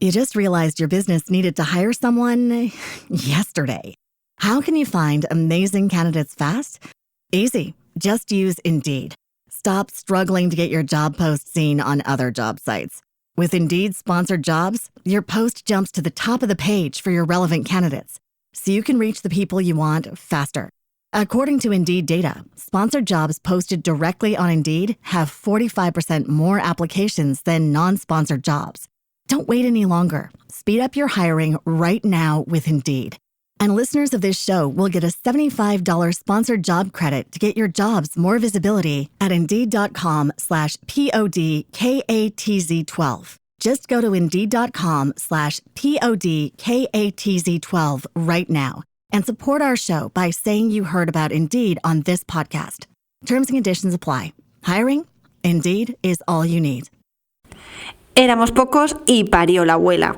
You just realized your business needed to hire someone yesterday. How can you find amazing candidates fast? Easy. Just use Indeed. Stop struggling to get your job post seen on other job sites. With Indeed sponsored jobs, your post jumps to the top of the page for your relevant candidates, so you can reach the people you want faster. According to Indeed data, sponsored jobs posted directly on Indeed have 45% more applications than non-sponsored jobs. Don't wait any longer. Speed up your hiring right now with Indeed. And listeners of this show will get a $75 sponsored job credit to get your jobs more visibility at Indeed.com/PODKATZ12. Just go to Indeed.com/PODKATZ12 right now and support our show by saying you heard about Indeed on this podcast. Terms and conditions apply. Hiring? Indeed is all you need. Éramos pocos y parió la abuela.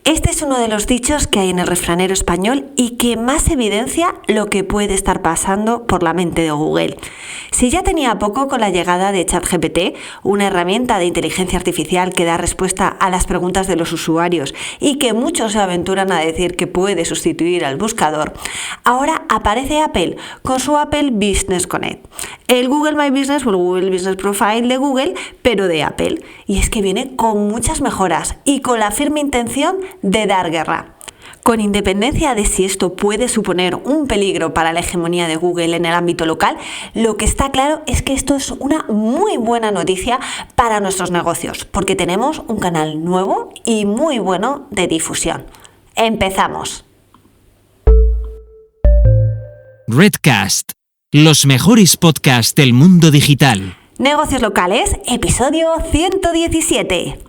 Este es uno de los dichos que hay en el refranero español y que más evidencia lo que puede estar pasando por la mente de Google. Si ya tenía poco con la llegada de ChatGPT, una herramienta de inteligencia artificial que da respuesta a las preguntas de los usuarios y que muchos se aventuran a decir que puede sustituir al buscador, ahora aparece Apple con su Apple Business Connect. El Google My Business o el Google Business Profile de Google, pero de Apple. Y es que viene con muchas mejoras y con la firme intención de dar guerra. Con independencia de si esto puede suponer un peligro para la hegemonía de Google en el ámbito local, lo que está claro es que esto es una muy buena noticia para nuestros negocios, porque tenemos un canal nuevo y muy bueno de difusión. ¡Empezamos! Redcast, los mejores podcasts del mundo digital. Negocios locales, episodio 117.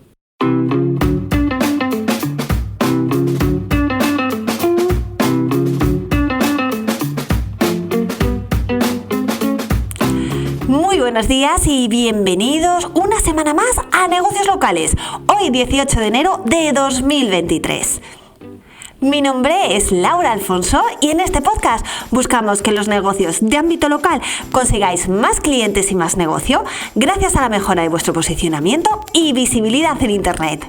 Muy buenos días y bienvenidos una semana más a Negocios Locales, hoy 18 de enero de 2023. Mi nombre es Laura Alfonso y en este podcast buscamos que los negocios de ámbito local consigáis más clientes y más negocio gracias a la mejora de vuestro posicionamiento y visibilidad en Internet.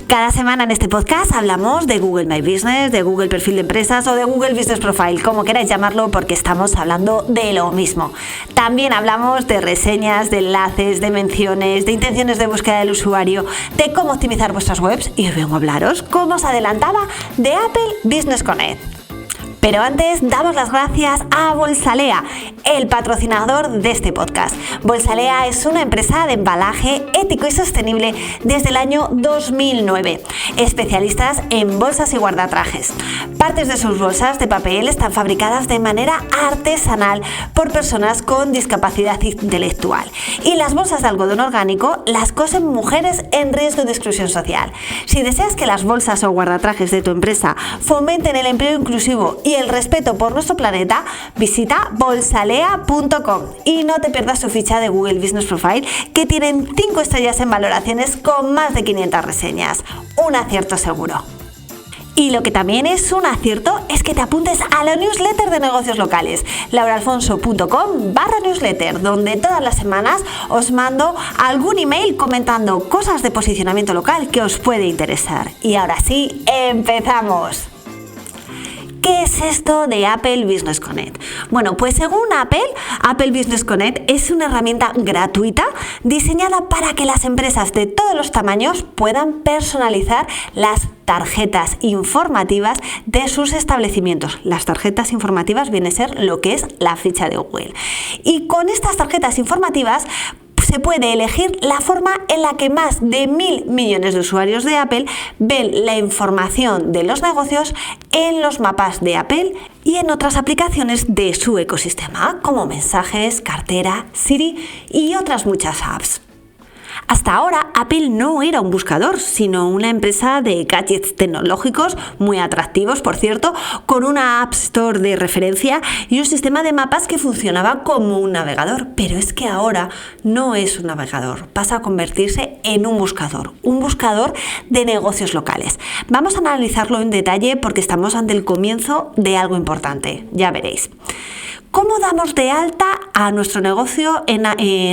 Cada semana en este podcast hablamos de Google My Business, de Google Perfil de Empresas o de Google Business Profile, como queráis llamarlo, porque estamos hablando de lo mismo. También hablamos de reseñas, de enlaces, de menciones, de intenciones de búsqueda del usuario, de cómo optimizar vuestras webs y hoy vengo a hablaros, como os adelantaba, de Apple Business Connect. Pero antes damos las gracias a Bolsalea, el patrocinador de este podcast. Bolsalea es una empresa de embalaje ético y sostenible desde el año 2009, especialistas en bolsas y guardatrajes. Partes de sus bolsas de papel están fabricadas de manera artesanal por personas con discapacidad intelectual y las bolsas de algodón orgánico las cosen mujeres en riesgo de exclusión social. Si deseas que las bolsas o guardatrajes de tu empresa fomenten el empleo inclusivo y el respeto por nuestro planeta, visita bolsalea.com y no te pierdas su ficha de Google Business Profile, que tienen 5 estrellas en valoraciones con más de 500 reseñas. Un acierto seguro. Y lo que también es un acierto es que te apuntes a la newsletter de negocios locales, lauraalfonso.com/newsletter, donde todas las semanas os mando algún email comentando cosas de posicionamiento local que os puede interesar. Y ahora sí, ¡empezamos! ¿Qué es esto de Apple Business Connect? Bueno, pues según Apple Business Connect es una herramienta gratuita diseñada para que las empresas de todos los tamaños puedan personalizar las tarjetas informativas de sus establecimientos. Las tarjetas informativas viene a ser lo que es la ficha de Google. Y con estas tarjetas informativas se puede elegir la forma en la que más de 1.000 millones de usuarios de Apple ven la información de los negocios en los mapas de Apple y en otras aplicaciones de su ecosistema, como mensajes, cartera, Siri y otras muchas apps. Hasta ahora, Apple no era un buscador, sino una empresa de gadgets tecnológicos muy atractivos, por cierto, con una App Store de referencia y un sistema de mapas que funcionaba como un navegador. Pero es que ahora no es un navegador, pasa a convertirse en un buscador de negocios locales. Vamos a analizarlo en detalle porque estamos ante el comienzo de algo importante, ya veréis. ¿Cómo damos de alta a nuestro negocio en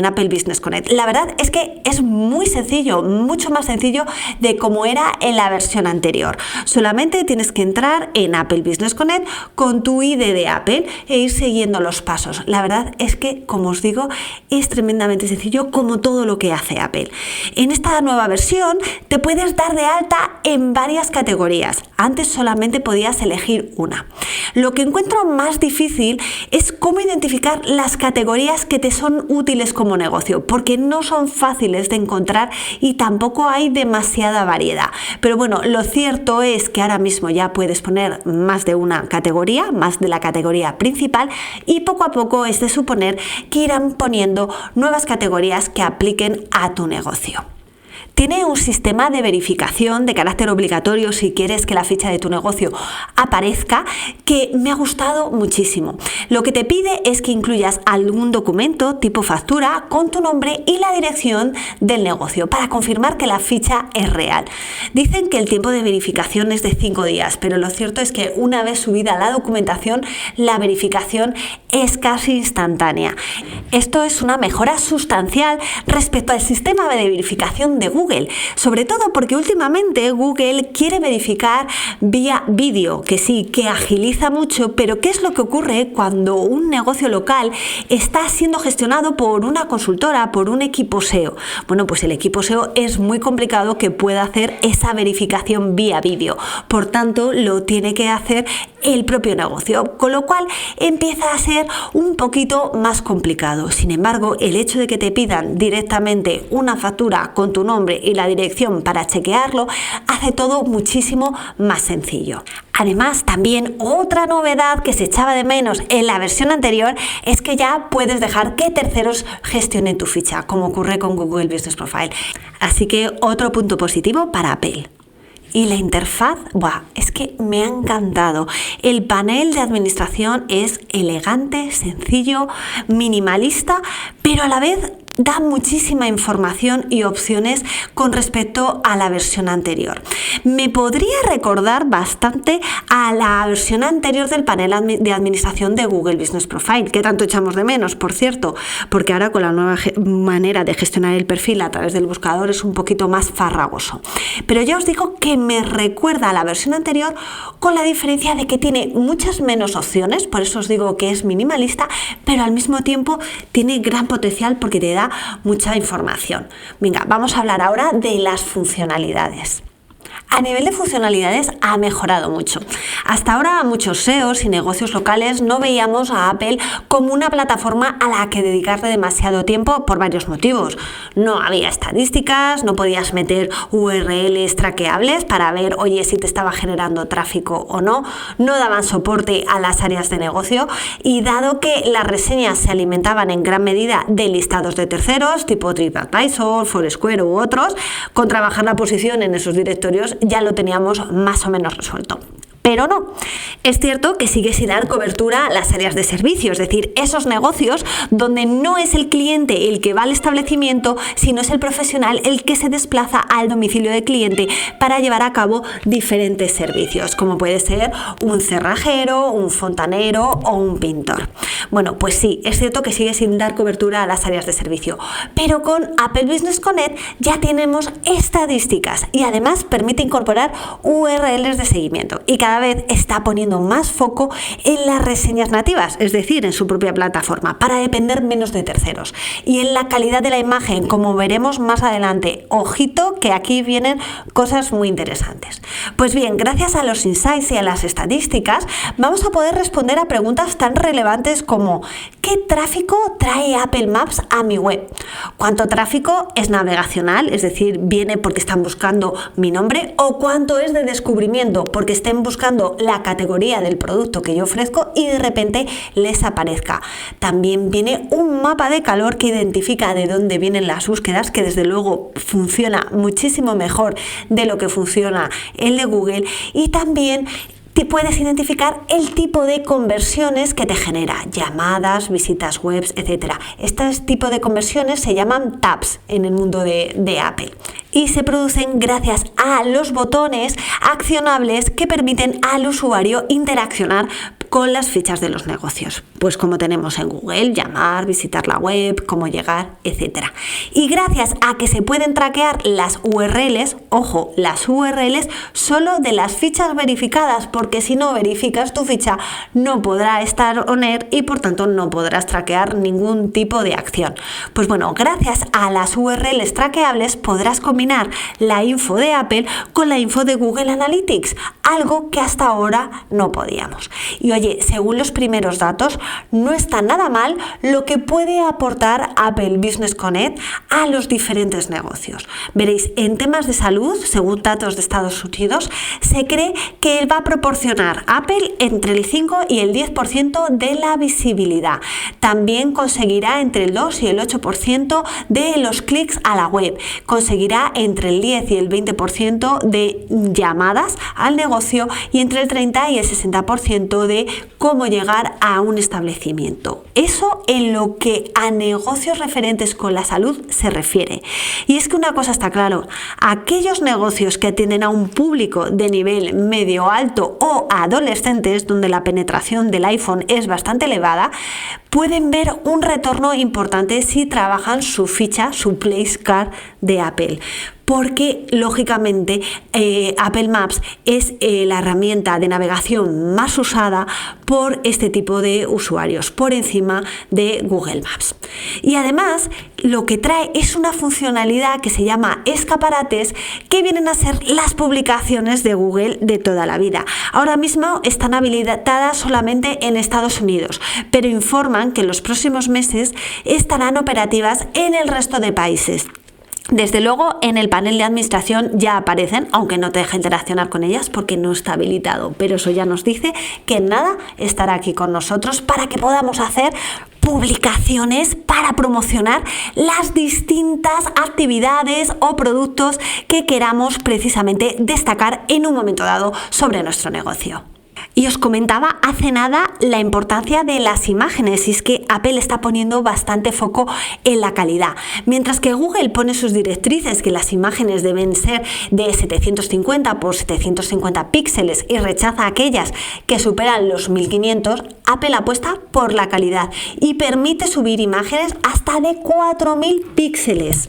Apple Business Connect? La verdad es que es muy sencillo, mucho más sencillo de como era en la versión anterior. Solamente tienes que entrar en Apple Business Connect con tu ID de Apple e ir siguiendo los pasos. La verdad es que, como os digo, es tremendamente sencillo como todo lo que hace Apple. En esta nueva versión te puedes dar de alta en varias categorías. Antes solamente podías elegir una. Lo que encuentro más difícil es cómo identificar las categorías que te son útiles como negocio, porque no son fáciles de encontrar y tampoco hay demasiada variedad. Pero bueno, lo cierto es que ahora mismo ya puedes poner más de una categoría, más de la categoría principal, y poco a poco es de suponer que irán poniendo nuevas categorías que apliquen a tu negocio. Tiene un sistema de verificación de carácter obligatorio si quieres que la ficha de tu negocio aparezca, que me ha gustado muchísimo. Lo que te pide es que incluyas algún documento tipo factura con tu nombre y la dirección del negocio para confirmar que la ficha es real. Dicen que el tiempo de verificación es de 5 días, pero lo cierto es que una vez subida la documentación, la verificación es casi instantánea. Esto es una mejora sustancial respecto al sistema de verificación de Google, sobre todo porque últimamente Google quiere verificar vía vídeo, que sí, que agiliza mucho, pero ¿qué es lo que ocurre cuando un negocio local está siendo gestionado por una consultora, por un equipo SEO? Bueno, pues el equipo SEO es muy complicado que pueda hacer esa verificación vía vídeo, por tanto lo tiene que hacer el propio negocio, con lo cual empieza a ser un poquito más complicado. Sin embargo, el hecho de que te pidan directamente una factura con tu nombre y la dirección para chequearlo hace todo muchísimo más sencillo. Además, también otra novedad que se echaba de menos en la versión anterior es que ya puedes dejar que terceros gestionen tu ficha, como ocurre con Google Business Profile. Así que otro punto positivo para Apple. Y la interfaz, es que me ha encantado. El panel de administración es elegante, sencillo, minimalista, pero a la vez da muchísima información y opciones con respecto a la versión anterior. Me podría recordar bastante a la versión anterior del panel de administración de Google Business Profile, que tanto echamos de menos, por cierto, porque ahora con la nueva manera de gestionar el perfil a través del buscador es un poquito más farragoso. Pero ya os digo que me recuerda a la versión anterior, con la diferencia de que tiene muchas menos opciones, por eso os digo que es minimalista, pero al mismo tiempo tiene gran potencial porque te da mucha información. Venga, vamos a hablar ahora de las funcionalidades. A nivel de funcionalidades ha mejorado mucho. Hasta ahora muchos SEOs y negocios locales no veíamos a Apple como una plataforma a la que dedicarle demasiado tiempo por varios motivos. No había estadísticas, no podías meter URLs traqueables para ver, oye, si te estaba generando tráfico o no. No daban soporte a las áreas de negocio y dado que las reseñas se alimentaban en gran medida de listados de terceros, tipo TripAdvisor, Foursquare u otros, con trabajar la posición en esos directorios ya lo teníamos más o menos resuelto. Pero no, es cierto que sigue sin dar cobertura a las áreas de servicio, es decir, esos negocios donde no es el cliente el que va al establecimiento, sino es el profesional el que se desplaza al domicilio del cliente para llevar a cabo diferentes servicios, como puede ser un cerrajero, un fontanero o un pintor. Bueno, pues sí, es cierto que sigue sin dar cobertura a las áreas de servicio, pero con Apple Business Connect ya tenemos estadísticas y además permite incorporar URLs de seguimiento y cada vez está poniendo más foco en las reseñas nativas, es decir, en su propia plataforma, para depender menos de terceros. Y en la calidad de la imagen, como veremos más adelante. Ojito que aquí vienen cosas muy interesantes. Pues bien, gracias a los insights y a las estadísticas, vamos a poder responder a preguntas tan relevantes como ¿qué tráfico trae Apple Maps a mi web? ¿Cuánto tráfico es navegacional? Es decir, viene porque están buscando mi nombre, o cuánto es de descubrimiento porque estén buscando la categoría del producto que yo ofrezco y de repente les aparezca. También viene un mapa de calor que identifica de dónde vienen las búsquedas, que desde luego funciona muchísimo mejor de lo que funciona el de Google, y también te puedes identificar el tipo de conversiones que te genera, llamadas, visitas web, etc. Este tipo de conversiones se llaman tabs en el mundo de Apple y se producen gracias a los botones accionables que permiten al usuario interaccionar con las fichas de los negocios. Pues como tenemos en Google, llamar, visitar la web, cómo llegar, etc. Y gracias a que se pueden traquear las URLs, ojo, las URLs solo de las fichas verificadas, porque si no verificas tu ficha no podrá estar on air y por tanto no podrás traquear ningún tipo de acción. Pues bueno, gracias a las URLs traqueables podrás combinar la info de Apple con la info de Google Analytics, algo que hasta ahora no podíamos. Y oye, según los primeros datos, no está nada mal lo que puede aportar Apple Business Connect a los diferentes negocios. Veréis, en temas de salud, según datos de Estados Unidos, se cree que va a proporcionar Apple entre el 5 y el 10% de la visibilidad. También conseguirá entre el 2 y el 8% de los clics a la web. Conseguirá entre el 10 y el 20% de llamadas al negocio y entre el 30 y el 60% de cómo llegar a un establecimiento. Eso en lo que a negocios referentes con la salud se refiere. Y es que una cosa está claro, aquellos negocios que atienden a un público de nivel medio alto o adolescentes, donde la penetración del iPhone es bastante elevada, pueden ver un retorno importante si trabajan su ficha, su Place Card de Apple. Porque lógicamente Apple Maps es la herramienta de navegación más usada por este tipo de usuarios, por encima de Google Maps. Y además lo que trae es una funcionalidad que se llama escaparates, que vienen a ser las publicaciones de Google de toda la vida. Ahora mismo están habilitadas solamente en Estados Unidos, pero informan que en los próximos meses estarán operativas en el resto de países. Desde luego en el panel de administración ya aparecen, aunque no te deja interaccionar con ellas porque no está habilitado, pero eso ya nos dice que en nada estará aquí con nosotros para que podamos hacer publicaciones para promocionar las distintas actividades o productos que queramos precisamente destacar en un momento dado sobre nuestro negocio. Y os comentaba hace nada la importancia de las imágenes, y es que Apple está poniendo bastante foco en la calidad. Mientras que Google pone sus directrices que las imágenes deben ser de 750 por 750 píxeles y rechaza aquellas que superan los 1500, Apple apuesta por la calidad y permite subir imágenes hasta de 4000 píxeles.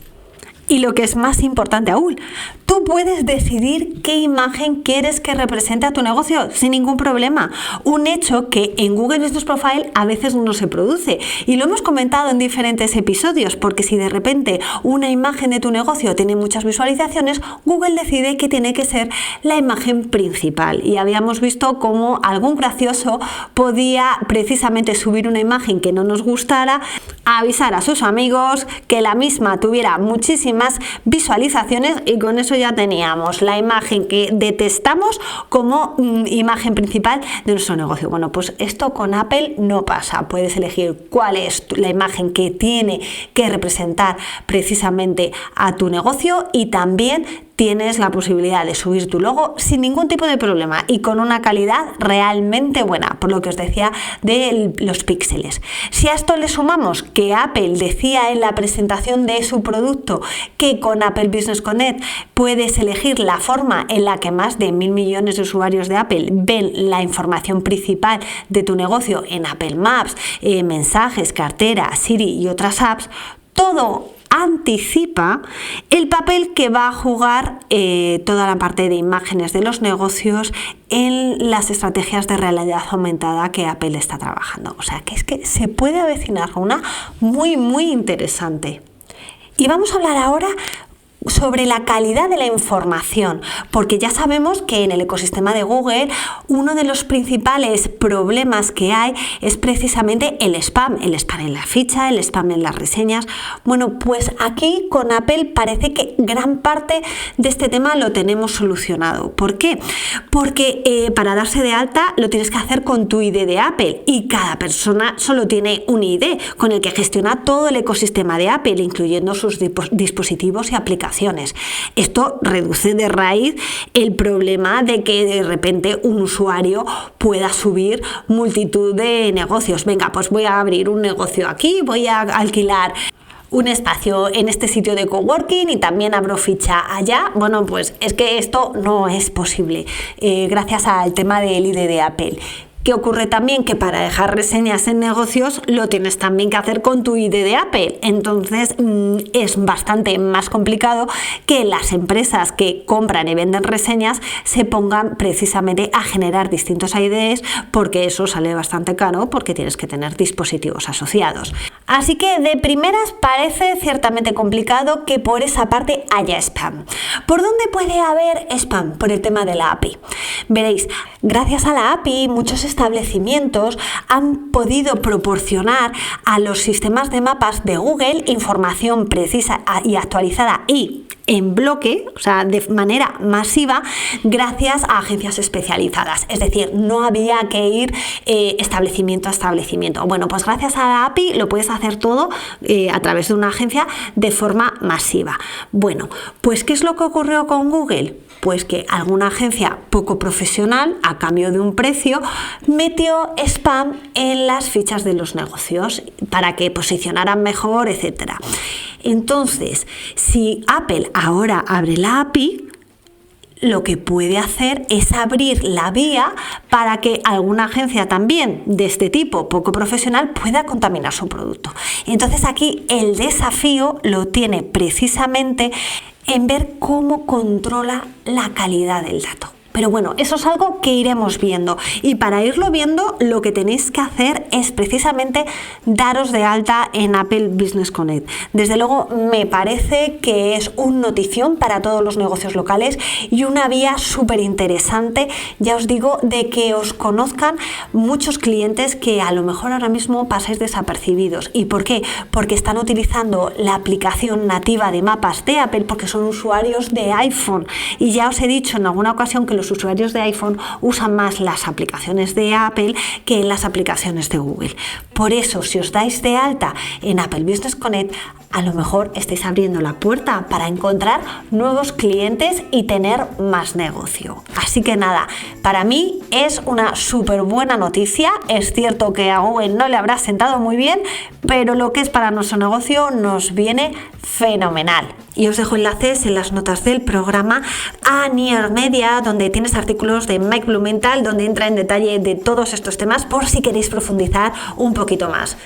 Y lo que es más importante aún, tú puedes decidir qué imagen quieres que represente a tu negocio sin ningún problema. Un hecho que en Google Business Profile a veces no se produce. Y lo hemos comentado en diferentes episodios, porque si de repente una imagen de tu negocio tiene muchas visualizaciones, Google decide que tiene que ser la imagen principal. Y habíamos visto cómo algún gracioso podía precisamente subir una imagen que no nos gustara, avisar a sus amigos, que la misma tuviera muchísimas visualizaciones y con eso ya teníamos la imagen que detestamos como imagen principal de nuestro negocio. Bueno, pues esto con Apple no pasa. Puedes elegir cuál es la imagen que tiene que representar precisamente a tu negocio y también tienes la posibilidad de subir tu logo sin ningún tipo de problema y con una calidad realmente buena, por lo que os decía de los píxeles. Si a esto le sumamos que Apple decía en la presentación de su producto que con Apple Business Connect puedes elegir la forma en la que más de 1.000 millones de usuarios de Apple ven la información principal de tu negocio en Apple Maps, mensajes, cartera, Siri y otras apps, todo anticipa el papel que va a jugar toda la parte de imágenes de los negocios en las estrategias de realidad aumentada que Apple está trabajando. O sea, que es que se puede avecinar una muy, muy interesante. Y vamos a hablar ahora sobre la calidad de la información, porque ya sabemos que en el ecosistema de Google uno de los principales problemas que hay es precisamente el spam en la ficha, el spam en las reseñas. Bueno, pues aquí con Apple parece que gran parte de este tema lo tenemos solucionado. ¿Por qué? Porque para darse de alta lo tienes que hacer con tu ID de Apple y cada persona solo tiene un ID con el que gestiona todo el ecosistema de Apple, incluyendo sus dispositivos y aplicaciones. Esto reduce de raíz el problema de que de repente un usuario pueda subir multitud de negocios. Venga, pues voy a abrir un negocio aquí, voy a alquilar un espacio en este sitio de coworking y también abro ficha allá. Bueno, pues es que esto no es posible gracias al tema del ID de Apple. ¿Qué ocurre también? Que para dejar reseñas en negocios lo tienes también que hacer con tu ID de Apple. Entonces es bastante más complicado que las empresas que compran y venden reseñas se pongan precisamente a generar distintos IDs, porque eso sale bastante caro porque tienes que tener dispositivos asociados. Así que de primeras parece ciertamente complicado que por esa parte haya spam. ¿Por dónde puede haber spam? Por el tema de la API. Veréis, gracias a la API muchos establecimientos han podido proporcionar a los sistemas de mapas de Google información precisa y actualizada y en bloque, o sea, de manera masiva, gracias a agencias especializadas. Es decir, no había que ir establecimiento a establecimiento. Bueno, pues gracias a la API lo puedes hacer todo a través de una agencia de forma masiva. Bueno, pues ¿qué es lo que ocurrió con Google? Pues que alguna agencia poco profesional, a cambio de un precio, metió spam en las fichas de los negocios para que posicionaran mejor, etcétera. Entonces, si Apple ahora abre la API, lo que puede hacer es abrir la vía para que alguna agencia también de este tipo, poco profesional, pueda contaminar su producto. Entonces aquí el desafío lo tiene precisamente en ver cómo controla la calidad del dato. Pero bueno, eso es algo que iremos viendo, y para irlo viendo lo que tenéis que hacer es precisamente daros de alta en Apple Business Connect. Desde luego me parece que es una notición para todos los negocios locales y una vía súper interesante, ya os digo, de que os conozcan muchos clientes que a lo mejor ahora mismo pasáis desapercibidos. ¿Y por qué? Porque están utilizando la aplicación nativa de mapas de Apple porque son usuarios de iPhone, y ya os he dicho en alguna ocasión que los usuarios de iPhone usan más las aplicaciones de Apple que las aplicaciones de Google. Por eso, si os dais de alta en Apple Business Connect, a lo mejor estáis abriendo la puerta para encontrar nuevos clientes y tener más negocio. Así que nada, para mí es una súper buena noticia. Es cierto que a Google no le habrá sentado muy bien, pero lo que es para nuestro negocio nos viene fenomenal. Y os dejo enlaces en las notas del programa a Near Media, donde tienes artículos de Mike Blumenthal, donde entra en detalle de todos estos temas por si queréis profundizar un poquito más.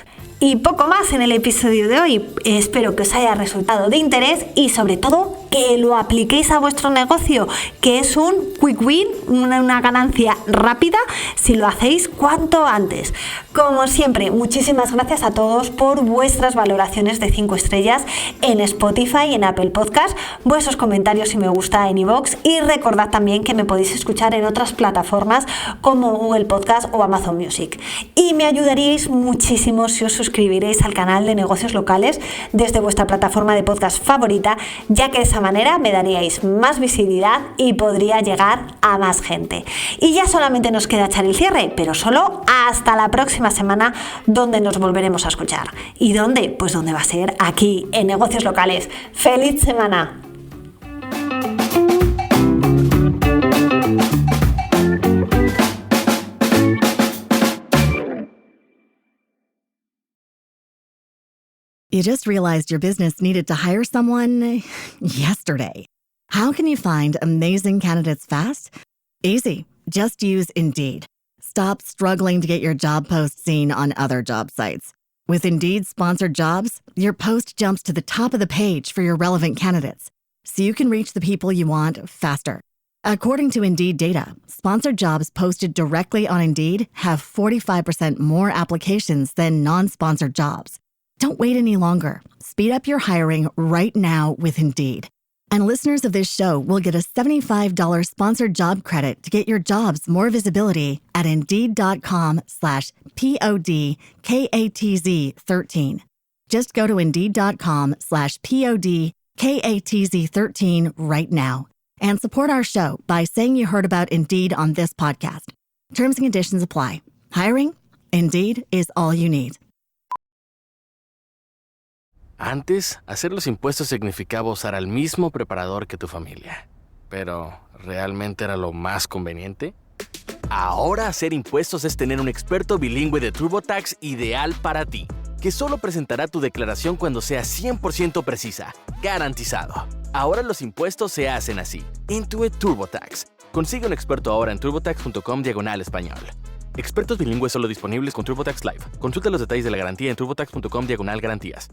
Y poco más en el episodio de hoy. Espero que os haya resultado de interés y sobre todo que lo apliquéis a vuestro negocio, que es un quick win, una ganancia rápida si lo hacéis cuanto antes. Como siempre, muchísimas gracias a todos por vuestras valoraciones de 5 estrellas en Spotify y en Apple Podcast, vuestros comentarios y me gusta en iVoox, y recordad también que me podéis escuchar en otras plataformas como Google Podcast o Amazon Music. Y me ayudaríais muchísimo si os suscribiréis al canal de Negocios Locales desde vuestra plataforma de podcast favorita, ya que de esa manera me daríais más visibilidad y podría llegar a más gente. Y ya solamente nos queda echar el cierre, pero solo hasta la próxima semana, donde nos volveremos a escuchar. ¿Y dónde? Pues donde va a ser aquí en Negocios Locales. ¡Feliz semana! You just realized your business needed to hire someone yesterday. How can you find amazing candidates fast? Easy. Just use Indeed. Stop struggling to get your job post seen on other job sites. With Indeed sponsored jobs, your post jumps to the top of the page for your relevant candidates, so you can reach the people you want faster. According to Indeed data, sponsored jobs posted directly on Indeed have 45% more applications than non-sponsored jobs. Don't wait any longer. Speed up your hiring right now with Indeed. And listeners of this show will get a $75 sponsored job credit to get your jobs more visibility at Indeed.com/PODKATZ13. Just go to Indeed.com/PODKATZ13 right now and support our show by saying you heard about Indeed on this podcast. Terms and conditions apply. Hiring? Indeed is all you need. Antes, hacer los impuestos significaba usar al mismo preparador que tu familia. Pero, ¿realmente era lo más conveniente? Ahora hacer impuestos es tener un experto bilingüe de TurboTax ideal para ti, que solo presentará tu declaración cuando sea 100% precisa, garantizado. Ahora los impuestos se hacen así. Intuit TurboTax. Consigue un experto ahora en turbotax.com/español. Expertos bilingües solo disponibles con TurboTax Live. Consulta los detalles de la garantía en turbotax.com/garantías.